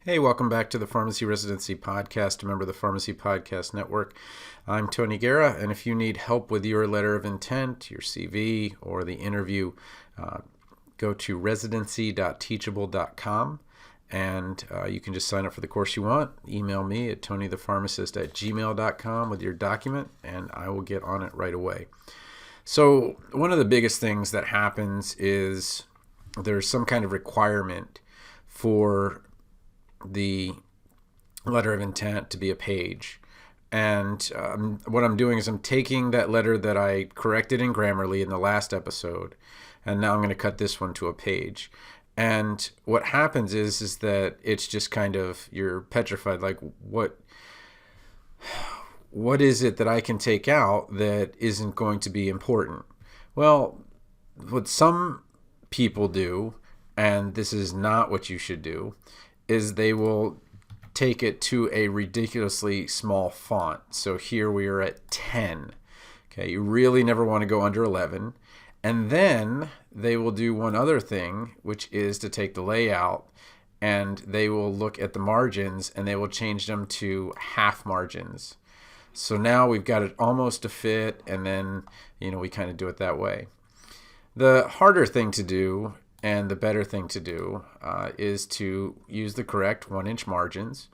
Hey, welcome back to the Pharmacy Residency Podcast, a member of the Pharmacy Podcast Network. I'm Tony Guerra, and if you need help with your letter of intent, your CV, or the interview, go to residency.teachable.com, and you can just sign up for the course you want. Email me at tonythepharmacist@gmail.com with your document, and I will get on it right away. So one of the biggest things that happens is there's some kind of requirement for the letter of intent to be a page. And what I'm doing is I'm taking that letter that I corrected in Grammarly in the last episode, and now I'm going to cut this one to a page. And what happens is that it's just kind of, you're petrified, like what is it that I can take out that isn't going to be important? Well, what some people do, and this is not what you should do, is they will take it to a ridiculously small font. So here we are at 10. Okay, you really never want to go under 11. And then they will do one other thing, which is to take the layout and they will look at the margins and they will change them to half margins. So now we've got it almost to fit, and then, we kind of do it that way. The harder thing to do and the better thing to do is to use the correct 1-inch margins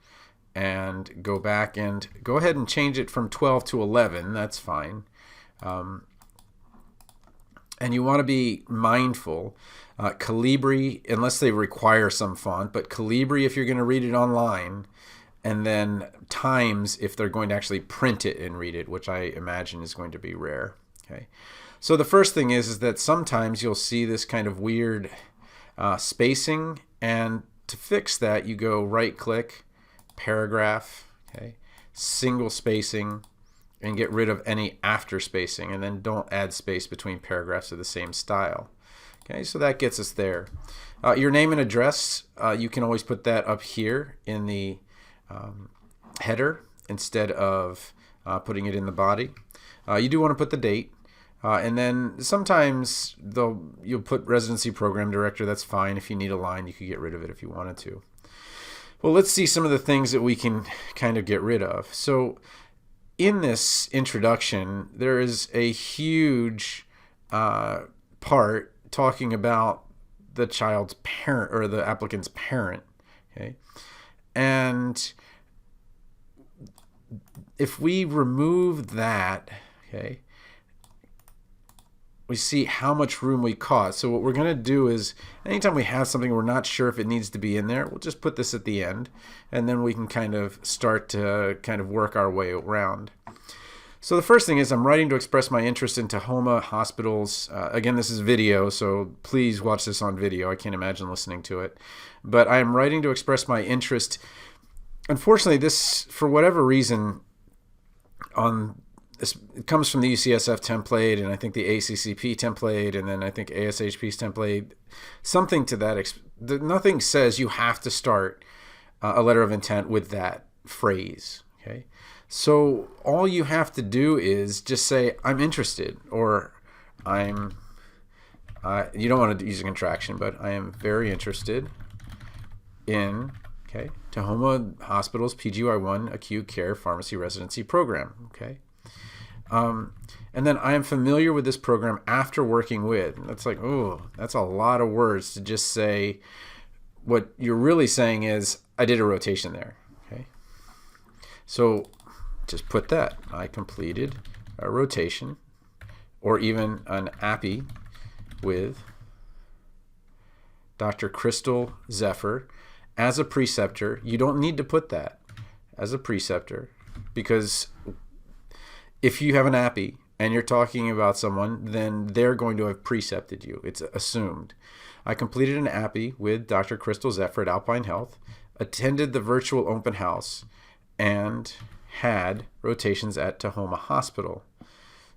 and go back and go ahead and change it from 12 to 11. That's fine. And you want to be mindful. Calibri, unless they require some font, but Calibri if you're going to read it online, and then Times if they're going to actually print it and read it, which I imagine is going to be rare. Okay. So the first thing is that sometimes you'll see this kind of weird spacing, and to fix that you go right click, paragraph, okay, single spacing, and get rid of any after spacing, and then don't add space between paragraphs of the same style. Okay, so that gets us there. Your name and address, you can always put that up here in the header instead of putting it in the body. You do want to put the date. And then sometimes you'll put residency program director. That's fine. If you need a line, you could get rid of it if you wanted to. Well, let's see some of the things that we can kind of get rid of. So in this introduction, there is a huge part talking about the child's parent or the applicant's parent. Okay. And if we remove that, okay, we see how much room we caused. So what we're going to do is anytime we have something we're not sure if it needs to be in there, we'll just put this at the end, and then we can kind of start to kind of work our way around. So the first thing is I'm writing to express my interest in Tahoma Hospitals. Again, this is video, so please watch this on video. I can't imagine listening to it. But I am writing to express my interest. Unfortunately, this, for whatever reason, it comes from the UCSF template, and I think the ACCP template, and then I think ASHP's template, something to that. Nothing says you have to start a letter of intent with that phrase. Okay, so all you have to do is just say, I'm interested, or you don't want to use a contraction, but I am very interested in, okay, Tahoma Hospitals PGY1 Acute Care Pharmacy Residency Program. Okay. And then I am familiar with this program after working with. That's like, oh, that's a lot of words to just say. What you're really saying is, I did a rotation there. Okay. So just put that. I completed a rotation, or even an API with Dr. Crystal Zephyr as a preceptor. You don't need to put that as a preceptor, because if you have an API and you're talking about someone, then they're going to have precepted you. It's assumed. I completed an API with Dr. Crystal Zephyr at Alpine Health, attended the virtual open house, and had rotations at Tahoma Hospital.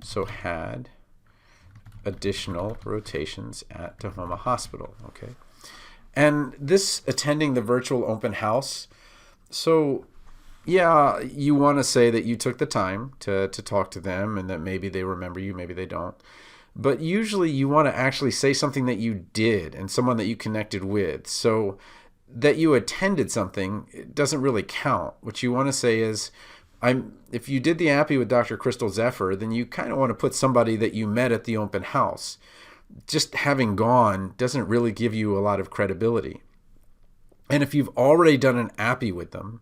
So had additional rotations at Tahoma Hospital. Okay. And this attending the virtual open house, so yeah, you want to say that you took the time to talk to them and that maybe they remember you, maybe they don't. But usually you want to actually say something that you did and someone that you connected with. So that you attended something, it doesn't really count. What you want to say is, if you did the appy with Dr. Crystal Zephyr, then you kind of want to put somebody that you met at the open house. Just having gone doesn't really give you a lot of credibility. And if you've already done an appy with them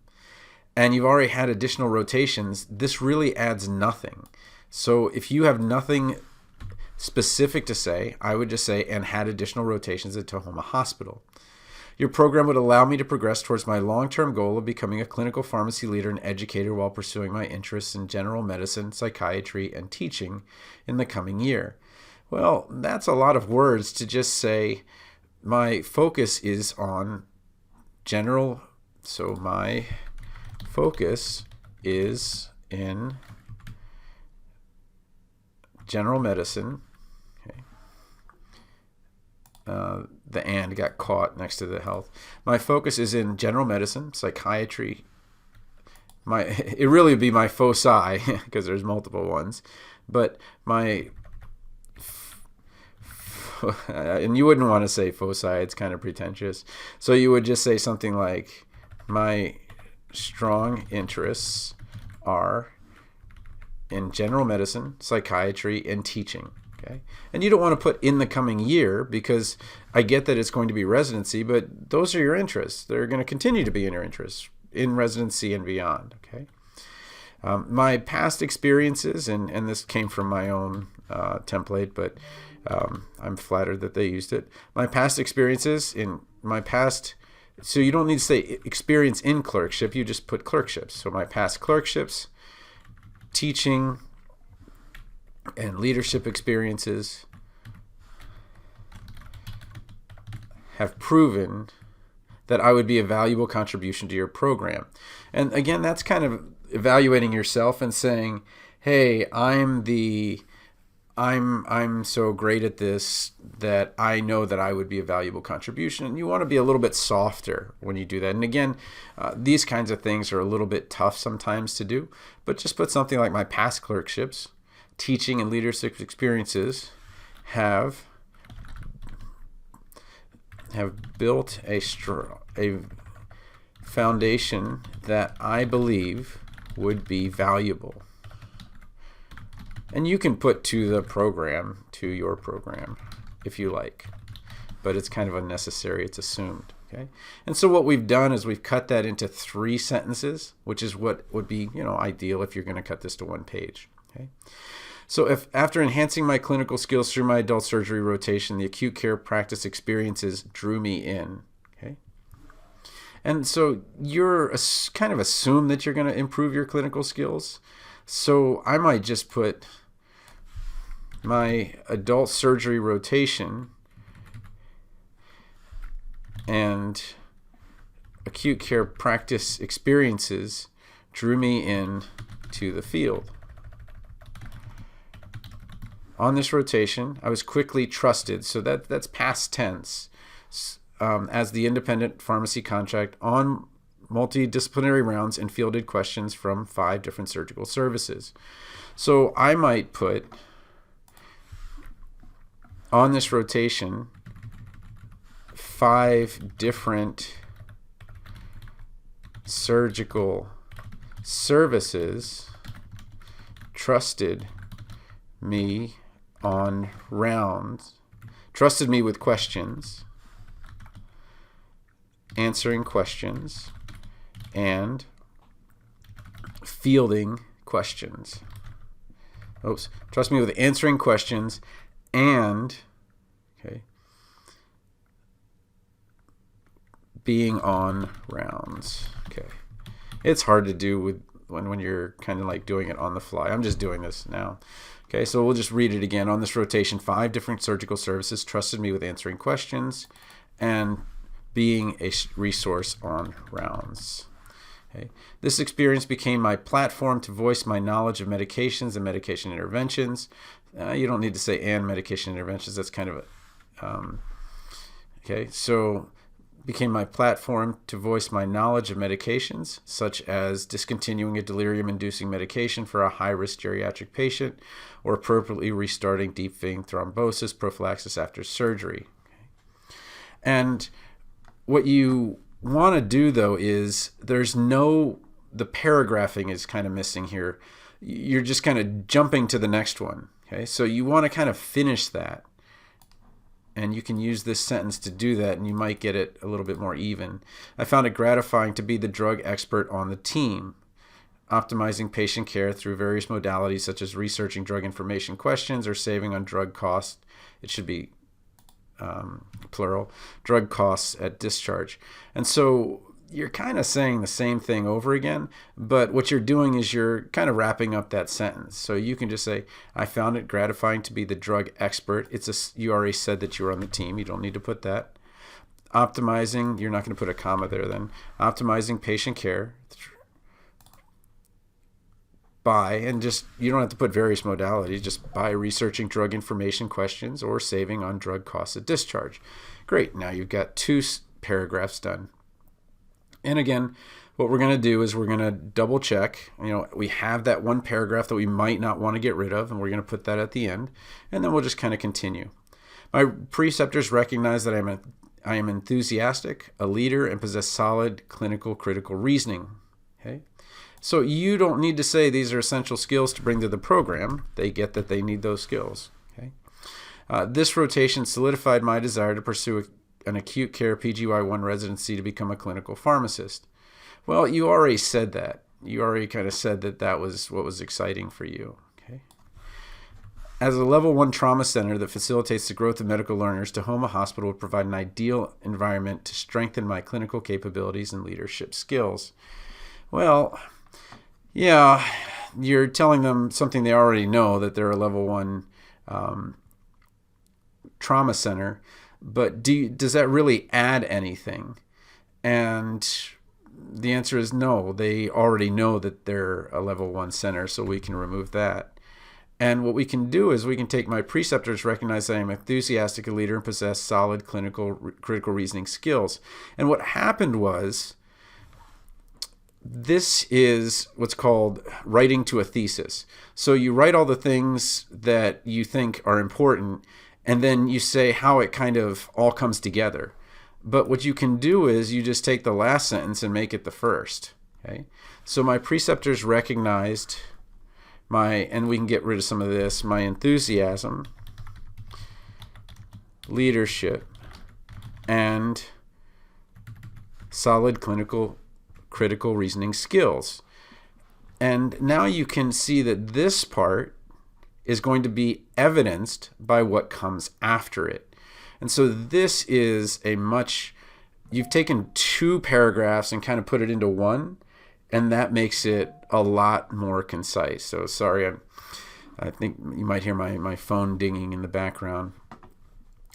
and you've already had additional rotations, this really adds nothing. So if you have nothing specific to say, I would just say, and had additional rotations at Tahoma Hospital. Your program would allow me to progress towards my long-term goal of becoming a clinical pharmacy leader and educator while pursuing my interests in general medicine, psychiatry, and teaching in the coming year. Well, that's a lot of words to just say my focus is on general. So my focus is in general medicine. Okay. The and got caught next to the health. My focus is in general medicine, psychiatry. It really would be my foci because there's multiple ones, but my and you wouldn't want to say foci, it's kind of pretentious. So you would just say something like, my strong interests are in general medicine, psychiatry, and teaching. Okay? And you don't want to put in the coming year because I get that it's going to be residency, but those are your interests. They're going to continue to be in your interests in residency and beyond. Okay. My past experiences, and this came from my own template, but I'm flattered that they used it. My past experiences in my past, so you don't need to say experience in clerkship, you just put clerkships. So my past clerkships, teaching, and leadership experiences have proven that I would be a valuable contribution to your program. And again, that's kind of evaluating yourself and saying, hey, I'm so great at this that I know that I would be a valuable contribution. And you want to be a little bit softer when you do that. And again, these kinds of things are a little bit tough sometimes to do, but just put something like my past clerkships, teaching, and leadership experiences have built a foundation that I believe would be valuable. And you can put to your program, if you like, but it's kind of unnecessary. It's assumed. Okay. And so what we've done is we've cut that into 3 sentences, which is what would be, ideal if you're going to cut this to 1 page. Okay. So if after enhancing my clinical skills through my adult surgery rotation, the acute care practice experiences drew me in. Okay. And so you're kind of assume that you're going to improve your clinical skills. So I might just put my adult surgery rotation and acute care practice experiences drew me in to the field. On this rotation, I was quickly trusted, so that's past tense, as the independent pharmacy contract on multidisciplinary rounds and fielded questions from 5 different surgical services. So I might put on this rotation 5 different surgical services trusted me on rounds, trusted me with questions, answering questions, and fielding questions. Trust me with answering questions and being on rounds. Okay. It's hard to do with when you're kind of like doing it on the fly. I'm just doing this now. Okay, so we'll just read it again. On this rotation, 5 different surgical services trusted me with answering questions and being a resource on rounds. Okay. This experience became my platform to voice my knowledge of medications and medication interventions. You don't need to say and medication interventions. That's kind of a... okay, so became my platform to voice my knowledge of medications, such as discontinuing a delirium-inducing medication for a high-risk geriatric patient or appropriately restarting deep vein thrombosis prophylaxis after surgery. Okay. And what you want to do, though, is the paragraphing is kind of missing here. You're just kind of jumping to the next one. Okay, so you want to kind of finish that. And you can use this sentence to do that, and you might get it a little bit more even. I found it gratifying to be the drug expert on the team, optimizing patient care through various modalities such as researching drug information questions or saving on drug costs. It should be plural, drug costs at discharge. And so you're kind of saying the same thing over again, but what you're doing is you're kind of wrapping up that sentence. So you can just say, I found it gratifying to be the drug expert. You already said that you were on the team. You don't need to put that. Optimizing, you're not going to put a comma there then. Optimizing patient care by, and just, you don't have to put various modalities, just by researching drug information questions or saving on drug costs at discharge. Great, now you've got 2 paragraphs done. And again, what we're going to do is we're going to double check. We have that one paragraph that we might not want to get rid of, and we're going to put that at the end, and then we'll just kind of continue. My preceptors recognize that I am enthusiastic, a leader, and possess solid clinical critical reasoning. Okay? So you don't need to say these are essential skills to bring to the program. They get that they need those skills. Okay? This rotation solidified my desire to pursue an acute care PGY1 residency to become a clinical pharmacist. Well, you already said that. You already kind of said that that was what was exciting for you. Okay. As a level 1 trauma center that facilitates the growth of medical learners, Tahoma Hospital would provide an ideal environment to strengthen my clinical capabilities and leadership skills. Well, yeah, you're telling them something they already know, that they're a level 1 trauma center. But does that really add anything? And the answer is no. They already know that they're a level 1 center, so we can remove that. And what we can do is we can take my preceptors recognize that I am enthusiastic, a leader, and possess solid critical reasoning skills. And what happened was, this is what's called writing to a thesis. So you write all the things that you think are important, and then you say how it kind of all comes together. But what you can do is you just take the last sentence and make it the first. Okay? So my preceptors recognized and we can get rid of some of this, my enthusiasm, leadership, and solid critical reasoning skills. And now you can see that this part is going to be evidenced by what comes after it. And so this is you've taken 2 paragraphs and kind of put it into one, and that makes it a lot more concise. So sorry, I think you might hear my phone dinging in the background.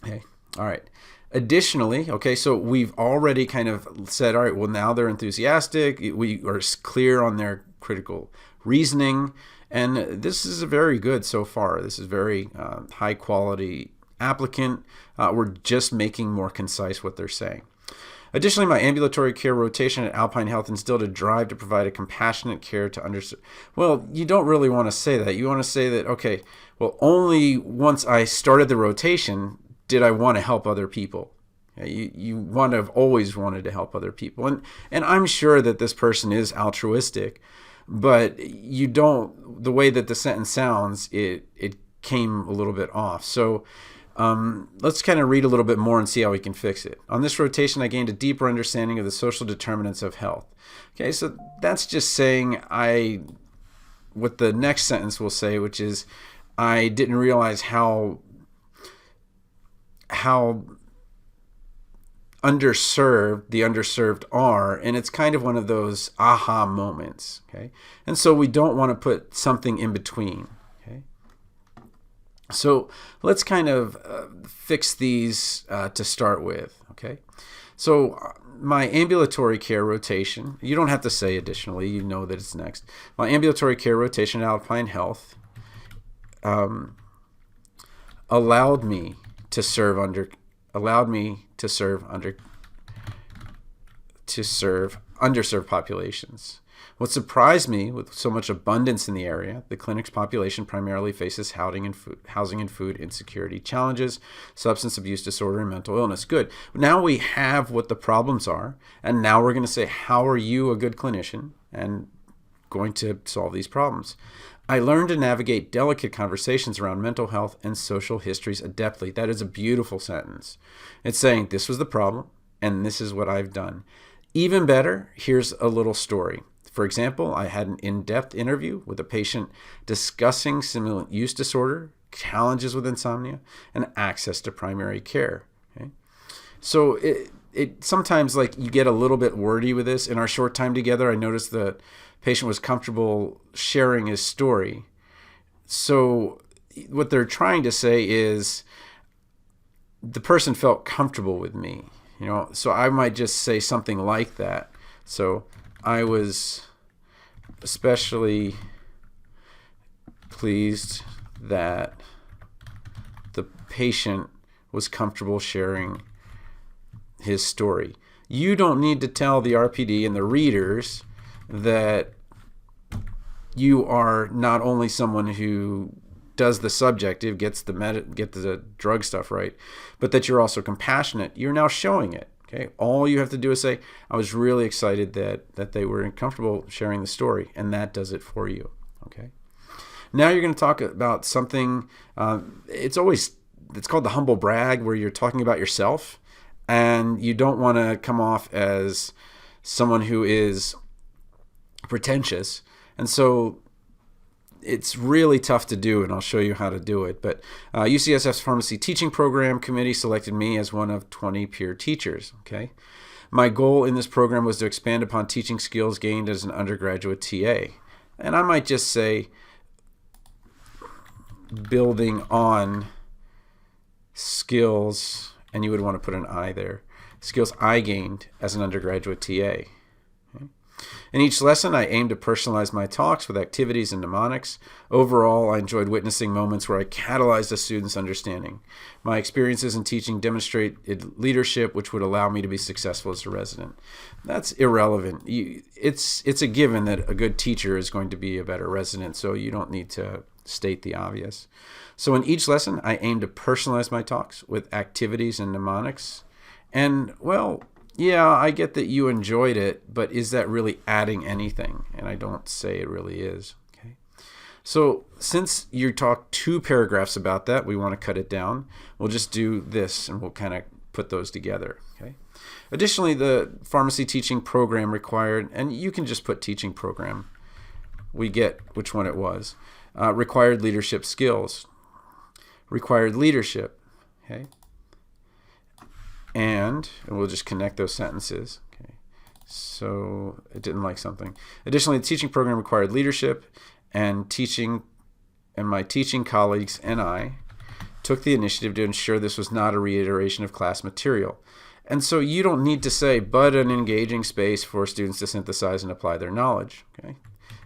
Okay, all right. Additionally, okay, so we've already kind of said, all right, well, now they're enthusiastic. We are clear on their critical reasoning. And this is very good so far. This is very high quality applicant. We're just making more concise what they're saying. Additionally, my ambulatory care rotation at Alpine Health instilled a drive to provide a compassionate care to underserved. Well, you don't really want to say that. You want to say that, okay, well, only once I started the rotation did I want to help other people. You want to have always wanted to help other people. And I'm sure that this person is altruistic, but you don't, the way that the sentence sounds, it came a little bit off. So let's kind of read a little bit more and see how we can fix it. On this rotation, I gained a deeper understanding of the social determinants of health. Okay, so that's just saying what the next sentence will say, which is, I didn't realize how the underserved are, and it's kind of one of those aha moments. Okay, and so we don't want to put something in between. Okay, so let's kind of fix these to start with. Okay, so my ambulatory care rotation, you don't have to say additionally, you know that it's next. My ambulatory care rotation at Alpine Health allowed me to serve underserved populations. What surprised me, with so much abundance in the area, the clinic's population primarily faces housing and food insecurity challenges, substance abuse disorder, and mental illness. Good. Now we have what the problems are, and now we're going to say, how are you a good clinician and going to solve these problems? I learned to navigate delicate conversations around mental health and social histories adeptly. That is a beautiful sentence. It's saying, this was the problem, and this is what I've done. Even better, here's a little story. For example, I had an in-depth interview with a patient discussing stimulant use disorder, challenges with insomnia, and access to primary care. Okay? So it sometimes, like, you get a little bit wordy with this. In our short time together, I noticed the patient was comfortable sharing his story. So what they're trying to say is the person felt comfortable with me. So I might just say something like that. So I was especially pleased that the patient was comfortable sharing his story. You don't need to tell the RPD and the readers that you are not only someone who does the subjective, gets the drug stuff right, but that you're also compassionate. You're now showing it. Okay. All you have to do is say, I was really excited that they were comfortable sharing the story, and that does it for you. Okay. Now you're going to talk about something. It's called the humble brag, where you're talking about yourself, and you don't want to come off as someone who is pretentious. And so it's really tough to do, and I'll show you how to do it. But UCSF's Pharmacy Teaching Program Committee selected me as one of 20 peer teachers. Okay, my goal in this program was to expand upon teaching skills gained as an undergraduate TA. And I might just say, building on skills, and you would want to put an I there, skills I gained as an undergraduate TA. In each lesson, I aimed to personalize my talks with activities and mnemonics. Overall, I enjoyed witnessing moments where I catalyzed a student's understanding. My experiences in teaching demonstrated leadership, which would allow me to be successful as a resident. That's irrelevant. It's a given that a good teacher is going to be a better resident, so you don't need to state the obvious. So in each lesson, I aimed to personalize my talks with activities and mnemonics. And, well, yeah, I get that you enjoyed it, but is that really adding anything? And I don't say it really is. Okay. So since you talked 2 paragraphs about that, we want to cut it down. We'll just do this, and we'll kind of put those together. Okay. Additionally, the pharmacy teaching program required, and you can just put teaching program. We get which one it was. Required leadership skills. Required leadership. Okay. And we'll just connect those sentences. Okay. So it didn't like something. Additionally, the teaching program required leadership, and my teaching colleagues and I took the initiative to ensure this was not a reiteration of class material. And so you don't need to say, but an engaging space for students to synthesize and apply their knowledge. Okay.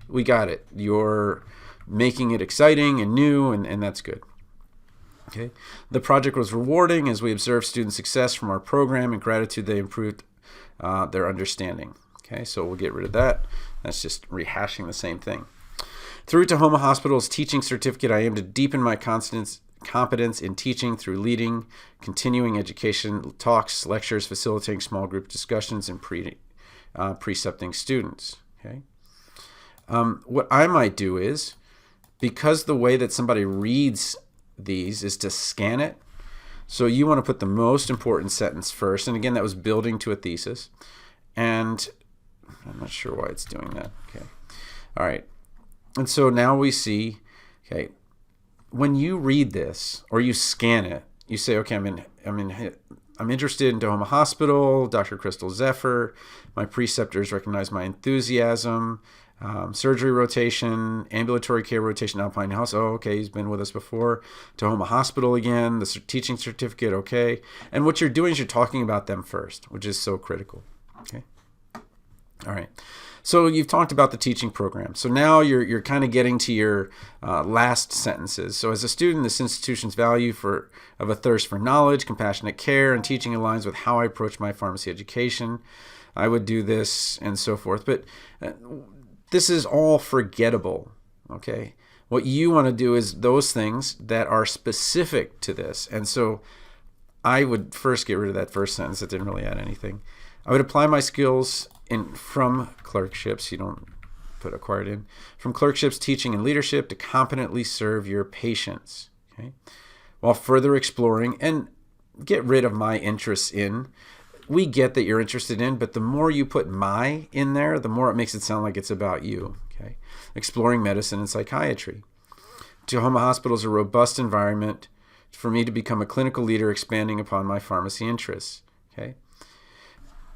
We got it. You're making it exciting and new, and that's good. Okay. The project was rewarding as we observed student success from our program, and gratitude they improved their understanding. Okay, so we'll get rid of that. That's just rehashing the same thing. Through Tahoma Hospital's teaching certificate, I aim to deepen my competence in teaching through leading, continuing education, talks, lectures, facilitating small group discussions, and precepting students. Okay. What I might do is, because the way that somebody reads these is to scan it, so you want to put the most important sentence first, and again, that was building to a thesis, and I'm not sure why it's doing that. Okay, all right, and so now we see, okay, when you read this or you scan it, you say, okay, I'm interested in Tahoma Hospital, Dr. Crystal Zephyr, my preceptors recognize my enthusiasm. Surgery rotation, ambulatory care rotation, Alpine House. Oh, okay, he's been with us before. Tahoma Hospital again, the teaching certificate, okay. And what you're doing is you're talking about them first, which is so critical. Okay. All right. So you've talked about the teaching program. So now you're kind of getting to your last sentences. So as a student, this institution's value of a thirst for knowledge, compassionate care, and teaching aligns with how I approach my pharmacy education. I would do this, and so forth. But this is all forgettable, okay? What you want to do is those things that are specific to this. And so I would first get rid of that first sentence that didn't really add anything. I would apply my skills from clerkships. You don't put acquired in. From clerkships, teaching, and leadership to competently serve your patients, okay? While further exploring and get rid of my interests in. We get that you're interested in, but the more you put my in there, the more it makes it sound like it's about you, okay? Exploring medicine and psychiatry. Tahoma Hospital is a robust environment for me to become a clinical leader, expanding upon my pharmacy interests, okay?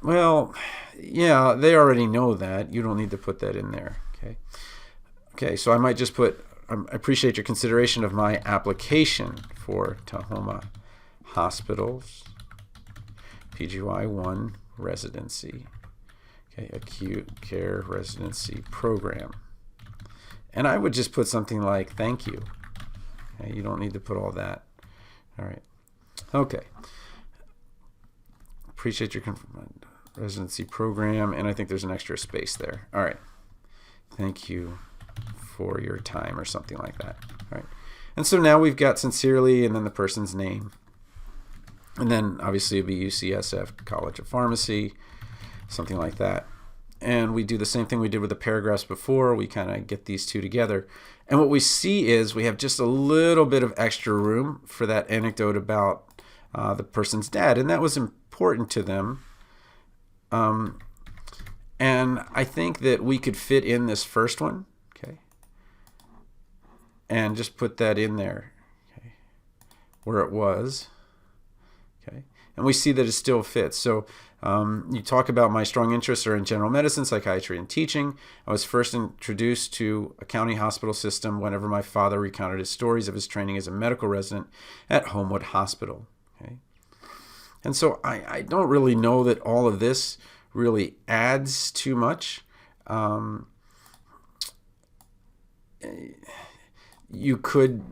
Well, yeah, they already know that. You don't need to put that in there, okay? Okay, so I might just put, I appreciate your consideration of my application for Tahoma Hospital's PGY1 residency, okay, acute care residency program. And I would just put something like, thank you. Okay, you don't need to put all that. All right. Okay. Appreciate your residency program, and I think there's an extra space there. All right. Thank you for your time, or something like that. All right. And so now we've got sincerely, and then the person's name. And then obviously it'd be UCSF College of Pharmacy, something like that. And we do the same thing we did with the paragraphs before. We kind of get these two together. And what we see is we have just a little bit of extra room for that anecdote about the person's dad. And that was important to them. And I think that we could fit in this first one, okay, and just put that in there, okay, where it was. Okay, and we see that it still fits. So you talk about my strong interests are in general medicine, psychiatry, and teaching. I was first introduced to a county hospital system whenever my father recounted his stories of his training as a medical resident at Homewood Hospital. Okay, and so I don't really know that all of this really adds too much. You could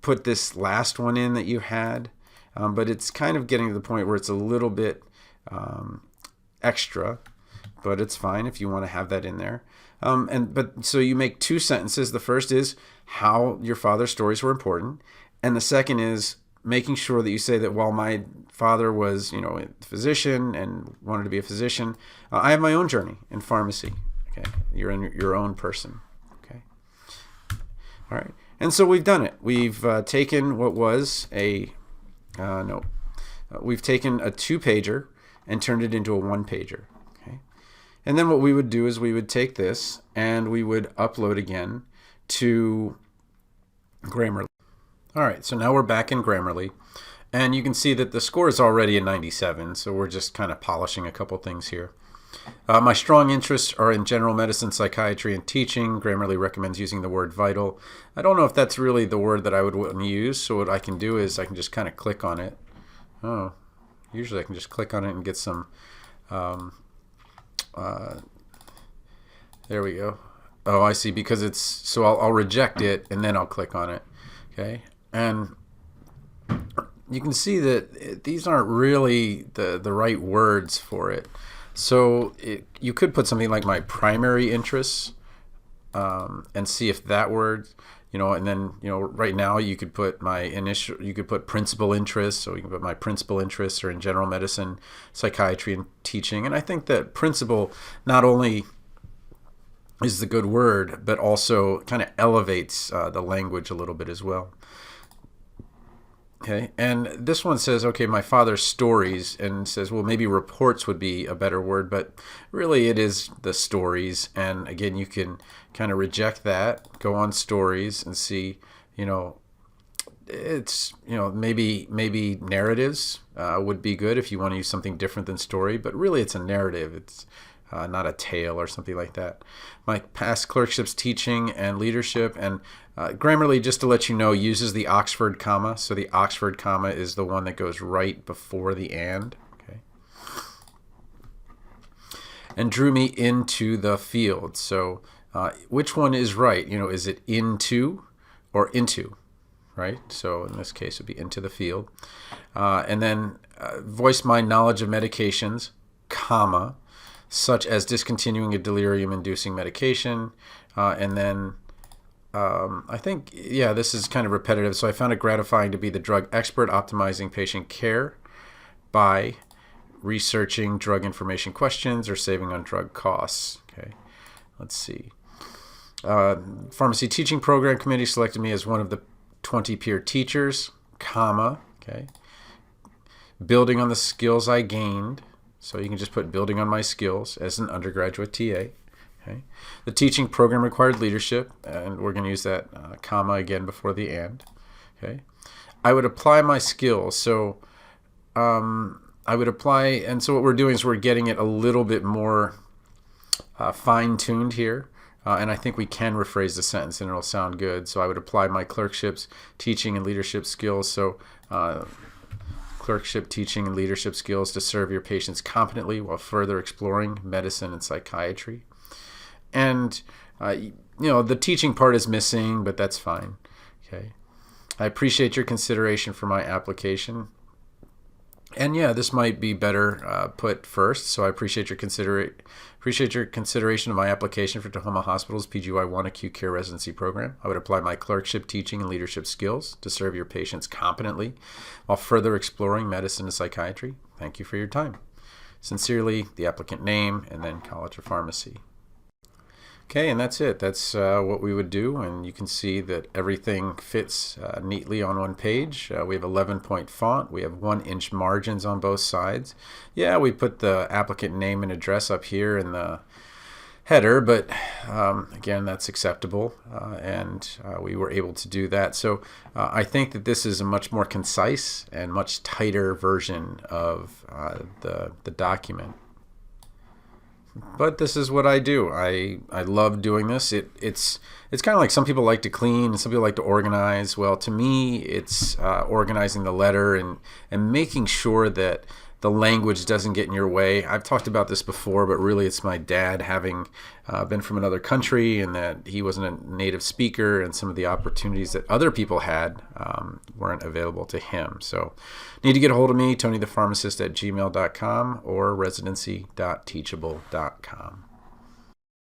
put this last one in that you had. But it's kind of getting to the point where it's a little bit extra, but it's fine if you want to have that in there. But so you make two sentences. The first is how your father's stories were important, and the second is making sure that you say that while my father was, a physician and wanted to be a physician, I have my own journey in pharmacy. Okay, you're in your own person. Okay, all right, and so we've done it. We've taken what was we've taken a 2-pager and turned it into a 1-pager. Okay, and then what we would do is we would take this and we would upload again to Grammarly. All right, so now we're back in Grammarly, and you can see that the score is already a 97, so we're just kind of polishing a couple things here. My strong interests are in general medicine, psychiatry, and teaching. Grammarly recommends using the word vital. I don't know if that's really the word that I would want to use, so what I can do is I can just kind of click on it. Oh, usually I can just click on it and get some, there we go. Oh, I see, because it's, so I'll reject it, and then I'll click on it, okay? And you can see that these aren't really the right words for it. So you could put something like my primary interests and see if that word, and then, right now you could put you could put principal interests. So you can put my principal interests are in general medicine, psychiatry, and teaching. And I think that principal not only is the good word, but also kind of elevates the language a little bit as well. Okay, and this one says, okay, my father's stories, and says, well, maybe reports would be a better word, but really it is the stories. And again, you can kind of reject that, go on stories and see, it's, maybe narratives would be good if you want to use something different than story, but really it's a narrative. It's not a tale or something like that. My past clerkships, teaching, and leadership, and Grammarly, just to let you know, uses the Oxford comma. So the Oxford comma is the one that goes right before the and. Okay. And drew me into the field. So which one is right? Is it into or into? Right? So in this case, it would be into the field. And then voiced my knowledge of medications, comma. such as discontinuing a delirium-inducing medication. And then I think, yeah, this is kind of repetitive. So I found it gratifying to be the drug expert optimizing patient care by researching drug information questions or saving on drug costs. Okay, let's see. Pharmacy Teaching Program Committee selected me as one of the 20 peer teachers, comma, okay. Building on the skills I gained. So you can just put building on my skills as an undergraduate TA. Okay. The teaching program required leadership, and we're going to use that comma again before the and. Okay. I would apply my skills. So I would apply, and so what we're doing is we're getting it a little bit more fine-tuned here. And I think we can rephrase the sentence and it'll sound good. So I would apply my clerkships, teaching, and leadership skills. So clerkship, teaching, and leadership skills to serve your patients competently while further exploring medicine and psychiatry. And, the teaching part is missing, but that's fine. Okay. I appreciate your consideration for my application. And yeah, this might be better put first. So I appreciate your consideration of my application for Tahoma Hospital's PGY1 Acute Care Residency Program. I would apply my clerkship, teaching, and leadership skills to serve your patients competently while further exploring medicine and psychiatry. Thank you for your time. Sincerely, the applicant name, and then College of Pharmacy. Okay, and that's it. That's what we would do, and you can see that everything fits neatly on one page. We have 11-point font. We have 1-inch margins on both sides. Yeah, we put the applicant name and address up here in the header, but again, that's acceptable, and we were able to do that. So I think that this is a much more concise and much tighter version of the document. But this is what I do. I love doing this. It's kind of like some people like to clean and some people like to organize. Well, to me, it's organizing the letter and making sure that the language doesn't get in your way. I've talked about this before, but really it's my dad having been from another country and that he wasn't a native speaker, and some of the opportunities that other people had weren't available to him. So need to get a hold of me, TonyThePharmacist@gmail.com or residency.teachable.com.